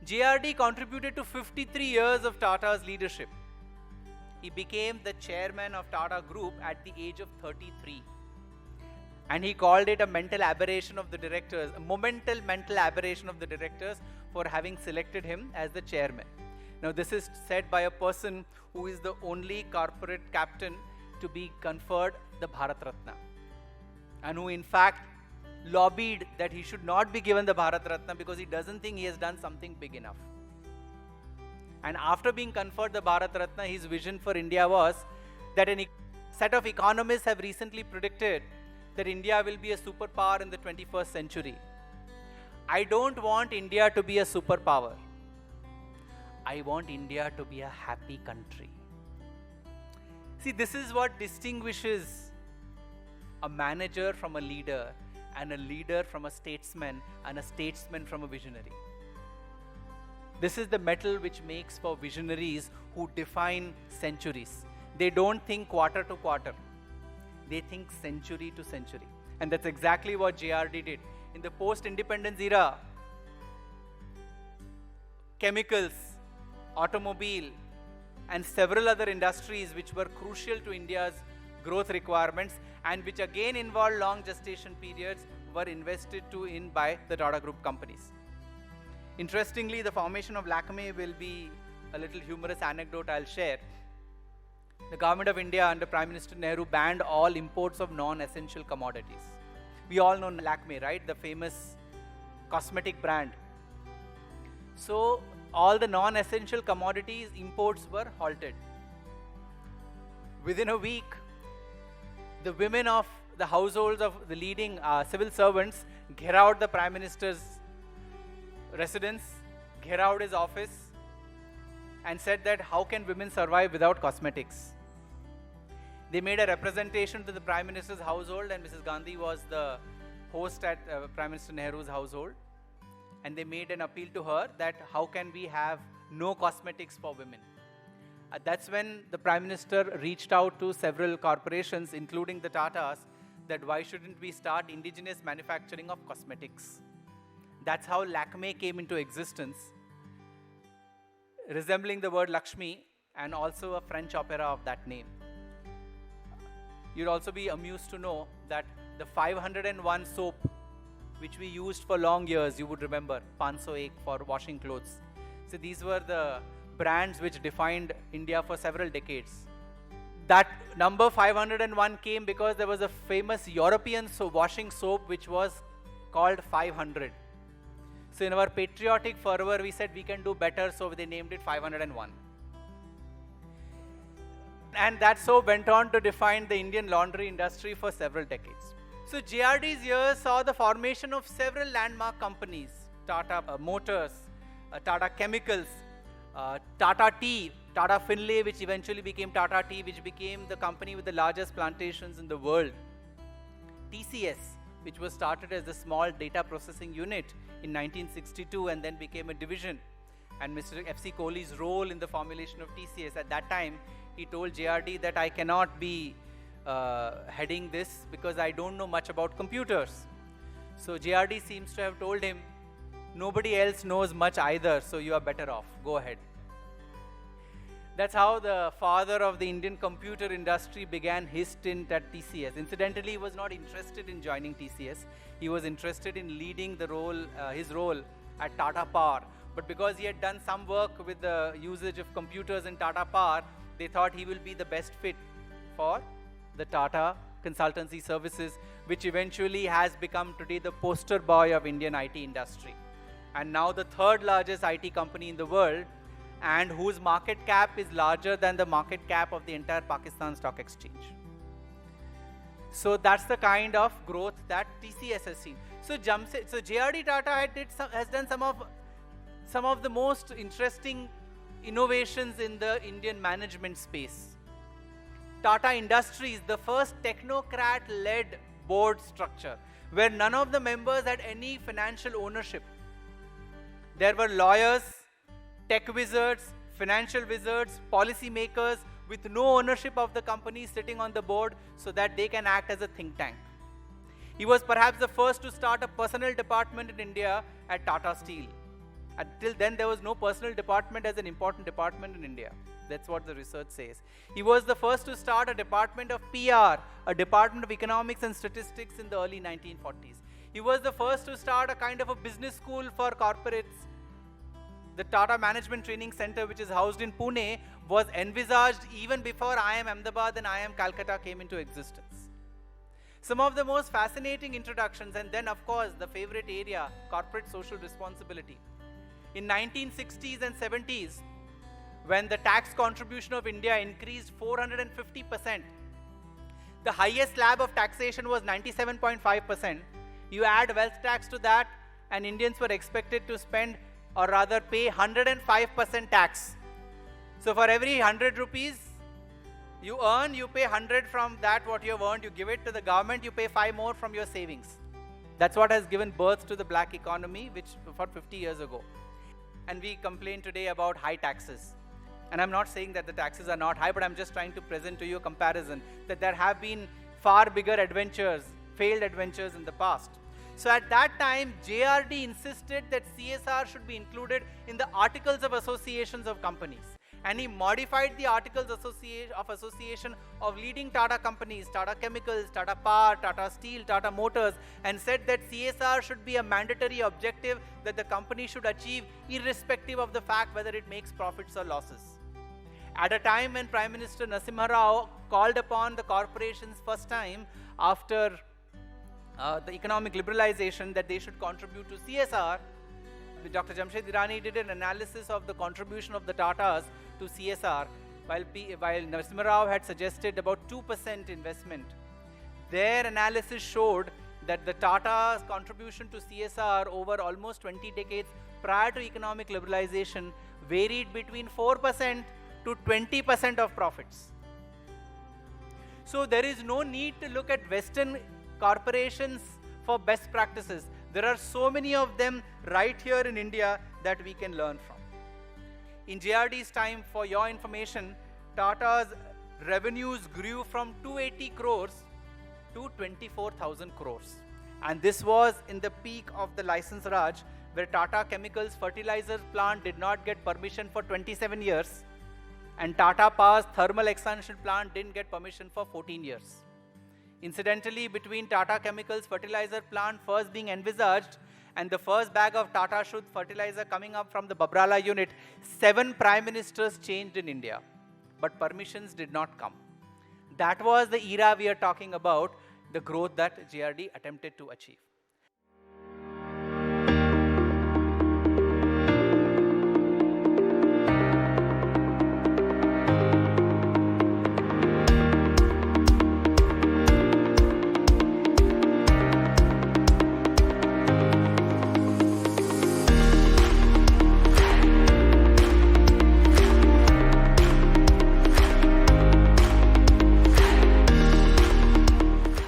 JRD contributed to 53 years of Tata's leadership. He became the chairman of Tata Group at the age of 33. And he called it a mental aberration of the directors, a momental mental aberration of the directors for having selected him as the chairman. Now this is said by a person who is the only corporate captain to be conferred the Bharat Ratna, and who in fact lobbied that he should not be given the Bharat Ratna because he doesn't think he has done something big enough. And after being conferred the Bharat Ratna, his vision for India was that a set of economists have recently predicted that India will be a superpower in the 21st century. I don't want India to be a superpower. I want India to be a happy country. See, this is what distinguishes a manager from a leader, and a leader from a statesman, and a statesman from a visionary. This is the metal which makes for visionaries who define centuries. They don't think quarter to quarter. They think century to century. And that's exactly what JRD did. In the post-independence era, chemicals, automobile, and several other industries which were crucial to India's growth requirements and which again involved long gestation periods were invested in by the Tata Group companies. Interestingly, the formation of Lakme will be a little humorous anecdote I'll share. The government of India under Prime Minister Nehru banned all imports of non-essential commodities. We all know Lakme, right? The famous cosmetic brand. So all the non-essential commodities imports were halted. Within a week, the women of the households of the leading civil servants gherowed the Prime Minister's residence, gherowed his office, and said that how can women survive without cosmetics? They made a representation to the Prime Minister's household, and Mrs. Gandhi was the host at Prime Minister Nehru's household, and they made an appeal to her that how can we have no cosmetics for women? That's when the Prime Minister reached out to several corporations, including the Tatas, that why shouldn't we start indigenous manufacturing of cosmetics? That's how Lakme came into existence, resembling the word Lakshmi and also a French opera of that name. You'd also be amused to know that the 501 soap, which we used for long years, you would remember, 501 for washing clothes. So these were the brands which defined India for several decades. That number 501 came because there was a famous European washing soap which was called 500. So in our patriotic fervor, we said we can do better, so they named it 501. And that soap went on to define the Indian laundry industry for several decades. So JRD's years saw the formation of several landmark companies: Tata Motors, Tata Chemicals, Tata Tea, Tata Finlay, which eventually became Tata Tea, which became the company with the largest plantations in the world. TCS, which was started as a small data processing unit in 1962 and then became a division. And Mr. F.C. Kohli's role in the formulation of TCS at that time, he told JRD that I cannot be heading this because I don't know much about computers. So JRD seems to have told him, nobody else knows much either, so you are better off. Go ahead. That's how the father of the Indian computer industry began his stint at TCS. Incidentally, he was not interested in joining TCS. He was interested in leading the role, his role at Tata Power. But because he had done some work with the usage of computers in Tata Power, they thought he will be the best fit for the Tata Consultancy Services, which eventually has become today the poster boy of Indian IT industry. And now the third largest IT company in the world, and whose market cap is larger than the market cap of the entire Pakistan Stock Exchange. So that's the kind of growth that TCS has seen. So JRD Tata has done some of the most interesting innovations in the Indian management space. Tata Industries, the first technocrat-led board structure, where none of the members had any financial ownership. There were lawyers, tech wizards, financial wizards, policy makers with no ownership of the company sitting on the board so that they can act as a think tank. He was perhaps the first to start a personnel department in India at Tata Steel. Until then, there was no personal department as an important department in India. That's what the research says. He was the first to start a department of PR, a department of economics and statistics in the early 1940s. He was the first to start a kind of a business school for corporates. The Tata Management Training Center, which is housed in Pune, was envisaged even before IIM Ahmedabad and IIM Calcutta came into existence. Some of the most fascinating introductions, and then of course the favorite area, corporate social responsibility. In 1960s and 70s, when the tax contribution of India increased 450%, the highest slab of taxation was 97.5%. You add wealth tax to that, and Indians were expected to spend, or rather pay 105% tax. So for every 100 rupees you earn, you pay 100 from that what you have earned, you give it to the government, you pay 5 more from your savings. That's what has given birth to the black economy, which for 50 years ago. And we complain today about high taxes. And I'm not saying that the taxes are not high, but I'm just trying to present to you a comparison that there have been far bigger adventures, failed adventures in the past. So at that time, JRD insisted that CSR should be included in the articles of associations of companies. And he modified the articles of association of leading Tata companies, Tata Chemicals, Tata Power, Tata Steel, Tata Motors, and said that CSR should be a mandatory objective that the company should achieve irrespective of the fact whether it makes profits or losses. At a time when Prime Minister Narasimha Rao called upon the corporations first time after the economic liberalization that they should contribute to CSR, Dr. Jamshed Irani did an analysis of the contribution of the Tatas to CSR, while Narasimha Rao had suggested about 2% investment. Their analysis showed that the Tata's contribution to CSR over almost 20 decades prior to economic liberalization varied between 4% to 20% of profits. So there is no need to look at Western corporations for best practices. There are so many of them right here in India that we can learn from. In JRD's time, for your information, Tata's revenues grew from 280 crores to 24,000 crores. And this was in the peak of the license Raj, where Tata Chemicals fertilizer plant did not get permission for 27 years, and Tata Power's thermal expansion plant didn't get permission for 14 years. Incidentally, between Tata Chemicals fertilizer plant first being envisaged and the first bag of Tata Shuddh fertilizer coming up from the Babrala unit, 7 prime ministers changed in India, but permissions did not come. That was the era we are talking about, the growth that JRD attempted to achieve.